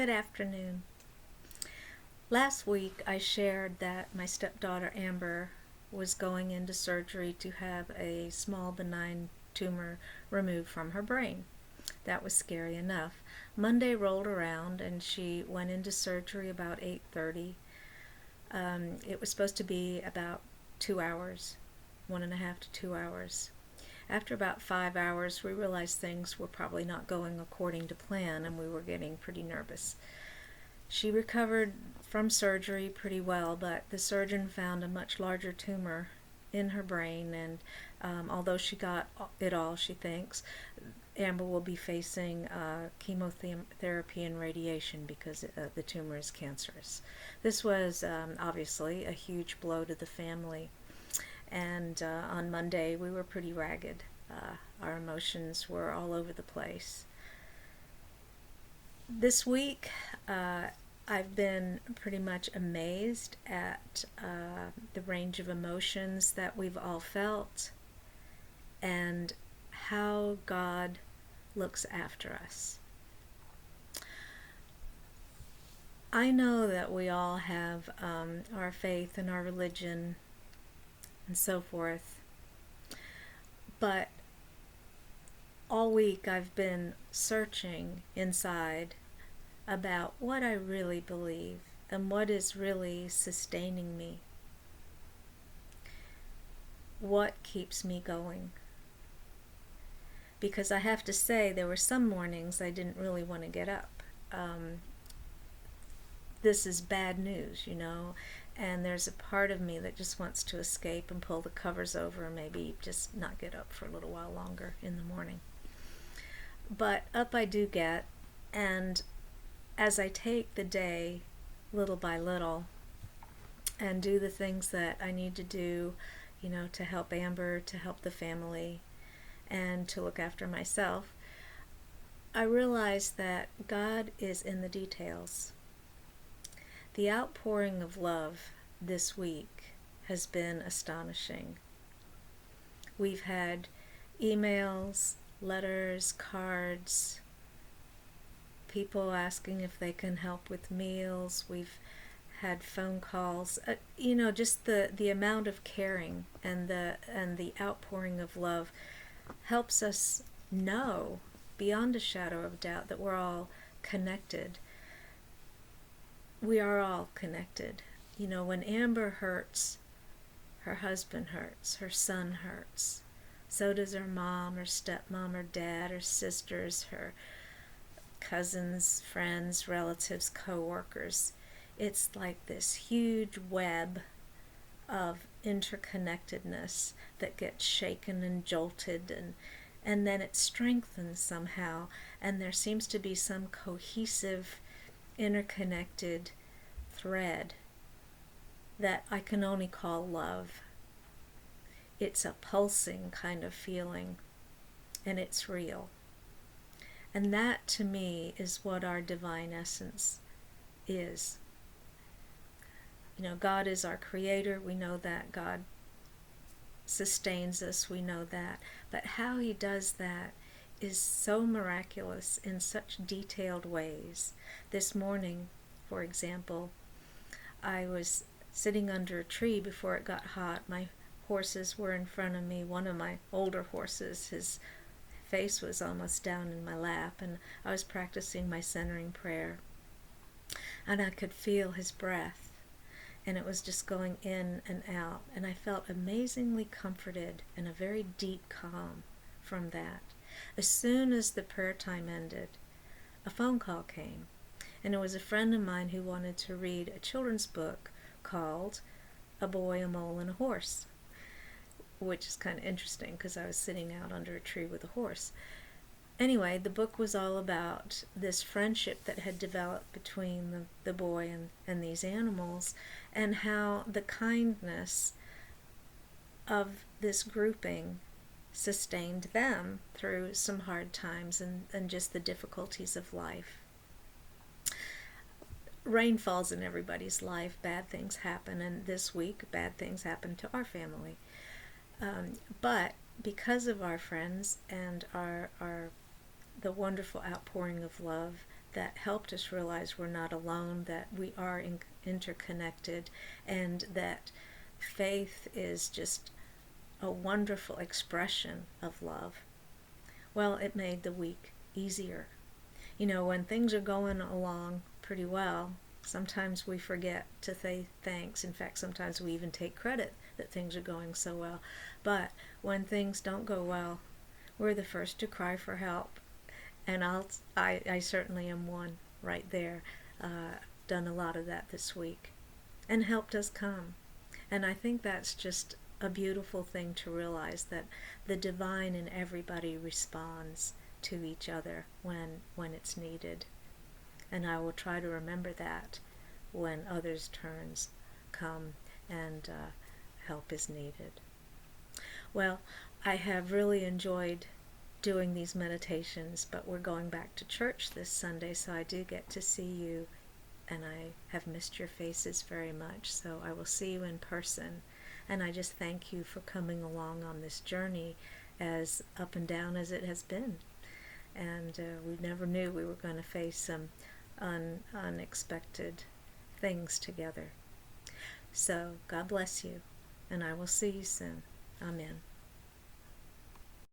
Good afternoon. Last week I shared that my stepdaughter Amber was going into surgery to have a small benign tumor removed from her brain. That was scary enough. Monday rolled around and she went into surgery about 8:30. It was supposed to be about 2 hours, 1.5 to 2 hours. After about 5 hours, we realized things were probably not going according to plan and we were getting pretty nervous. She recovered from surgery pretty well, but the surgeon found a much larger tumor in her brain, and although she got it all, she thinks, Amber will be facing chemotherapy and radiation because the tumor is cancerous. This was obviously a huge blow to the family, and on Monday we were pretty ragged. Our emotions were all over the place. This week, I've been pretty much amazed at the range of emotions that we've all felt and how God looks after us. I know that we all have our faith and our religion and so forth, but all week I've been searching inside about what I really believe and what is really sustaining me. What keeps me going? Because I have to say, there were some mornings I didn't really want to get up. This is bad news, and there's a part of me that just wants to escape and pull the covers over and maybe just not get up for a little while longer in the morning. But up I do get, and as I take the day little by little and do the things that I need to do, to help Amber, to help the family, and to look after myself, I realize that God is in the details. The outpouring of love this week has been astonishing. We've had emails, letters, cards, people asking if they can help with meals. We've had phone calls. Just the amount of caring and the outpouring of love helps us know beyond a shadow of doubt that we're all connected. We are all connected. When Amber hurts, her husband hurts, her son hurts. So does her mom, her stepmom, her dad, her sisters, her cousins, friends, relatives, co-workers. It's like this huge web of interconnectedness that gets shaken and jolted, and then it strengthens somehow, and there seems to be some cohesive, interconnected thread that I can only call love. It's a pulsing kind of feeling, and it's real. And that, to me, is what our divine essence is. God is our creator. We know that. God sustains us. We know that. But how he does that is so miraculous in such detailed ways. This morning, for example, I was sitting under a tree before it got hot. My horses were in front of me. One of my older horses, his face was almost down in my lap, and I was practicing my centering prayer, and I could feel his breath, and it was just going in and out, and I felt amazingly comforted and a very deep calm from that. As soon as the prayer time ended, a phone call came, and it was a friend of mine who wanted to read a children's book called A Boy, a Mole, and a Horse, which is kind of interesting because I was sitting out under a tree with a horse. Anyway, the book was all about this friendship that had developed between the boy and these animals, and how the kindness of this grouping sustained them through some hard times and just the difficulties of life. Rain falls in everybody's life, bad things happen, and this week bad things happened to our family. But because of our friends and the wonderful outpouring of love that helped us realize we're not alone, that we are interconnected, and that faith is just a wonderful expression of love. Well, it made the week easier. You know, when things are going along pretty well, sometimes we forget to say thanks. In fact, sometimes we even take credit that things are going so well. But when things don't go well, we're the first to cry for help. And I certainly am one right there. Done a lot of that this week. And help does come. And I think that's just a beautiful thing to realize, that the divine in everybody responds to each other when it's needed. And I will try to remember that when others' turns come and help is needed. Well, I have really enjoyed doing these meditations, but we're going back to church this Sunday, so I do get to see you, and I have missed your faces very much, so I will see you in person. And I just thank you for coming along on this journey, as up and down as it has been. And we never knew we were going to face some unexpected things together. So God bless you, and I will see you soon. Amen.